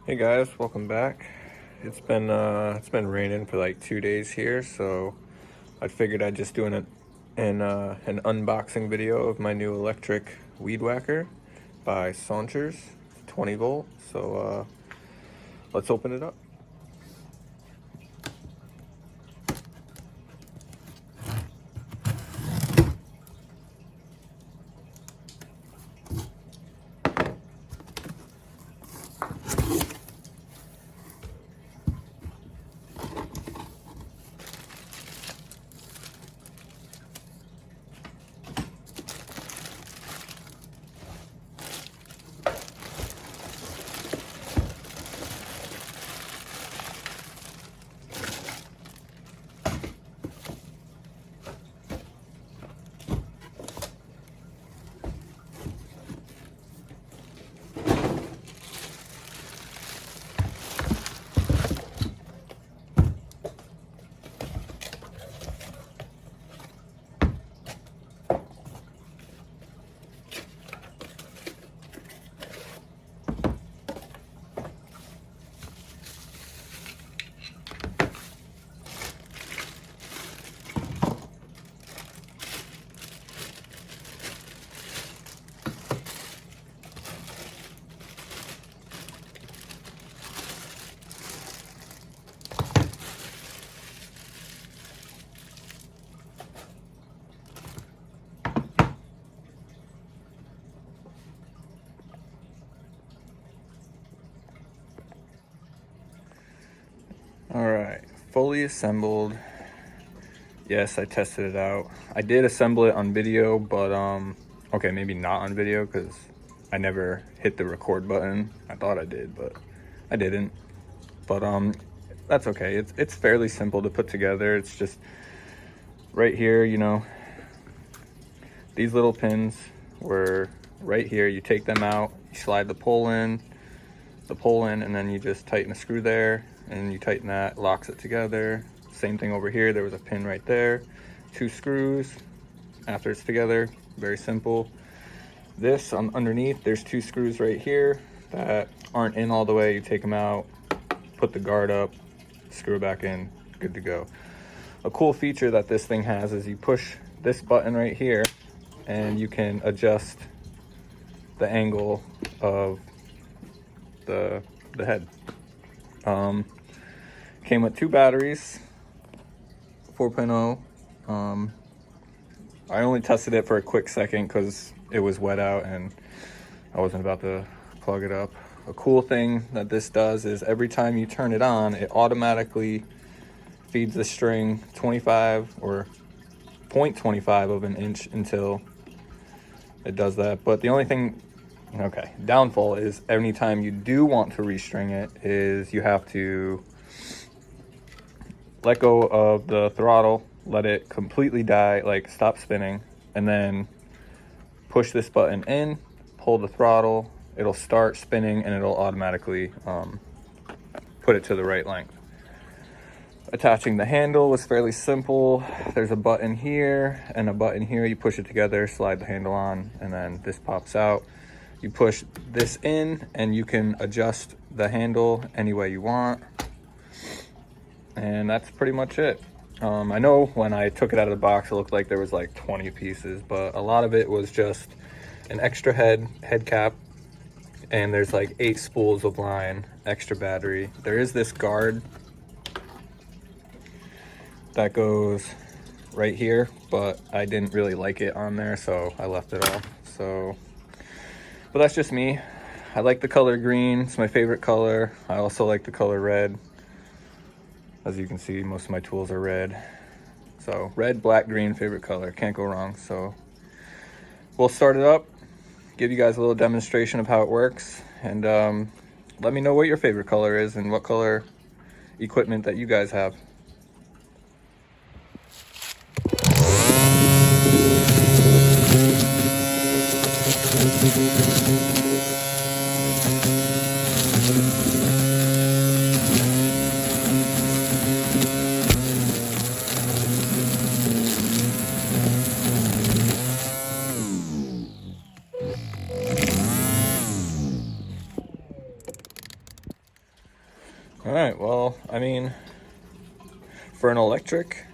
Hey guys, welcome back. It's been raining for like 2 days here, so I figured I'd just do an unboxing video of my new electric weed whacker by Sunchers, 20 volt. So let's open it up. All right, fully assembled. Yes, I tested it out. I did assemble it on video, but okay, maybe not on video because I never hit the record button. I thought I did, but I didn't. But that's okay. It's fairly simple to put together. It's just right here, these little pins were right here. You take them out, you slide the pole in, and then you just tighten a screw there, and you tighten that, locks it together. Same thing over here. There was a pin right there, 2 screws after it's together. Very simple. This underneath, there's 2 screws right here that aren't in all the way. You take them out, put the guard up, screw it back in, good to go. A cool feature that this thing has is you push this button right here and you can adjust the angle of the head. Came with 2 batteries, 4.0. I only tested it for a quick second because it was wet out and I wasn't about to plug it up. A cool thing that this does is every time you turn it on, it automatically feeds the string 25 or 0.25 of an inch until it does that. But the only thing, downfall is anytime you do want to restring it is you have to let go of the throttle, let it completely die, like stop spinning, and then push this button in, pull the throttle, it'll start spinning and it'll automatically put it to the right length. Attaching the handle was fairly simple. There's a button here and a button here. You push it together, slide the handle on, and then this pops out. You push this in and you can adjust the handle any way you want. And that's pretty much it. I know when I took it out of the box, it looked like there was like 20 pieces, but a lot of it was just an extra head cap, and there's like 8 spools of line, extra battery. There is this guard that goes right here, but I didn't really like it on there, so I left it off. But that's just me. I like the color green. It's my favorite color. I also like the color red. As you can see, most of my tools are red. So red, black, green, favorite color. Can't go wrong. So we'll start it up, give you guys a little demonstration of how it works, and let me know what your favorite color is and what color equipment that you guys have. All right, well, I mean, for an electric,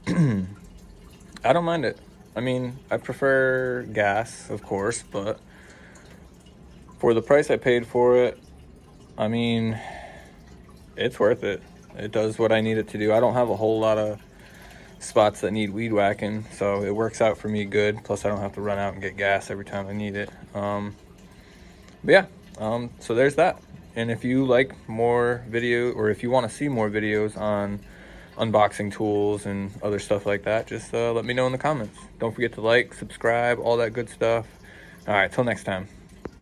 I don't mind it. I mean, I prefer gas, of course, but for the price I paid for it, I mean, it's worth it. It does what I need it to do. I don't have a whole lot of spots that need weed whacking, so it works out for me good. Plus, I don't have to run out and get gas every time I need it. But yeah, so there's that. And if you like more video, or if you want to see more videos on unboxing tools and other stuff like that, just let me know in the comments. Don't forget to like, subscribe, all that good stuff. All right, till next time.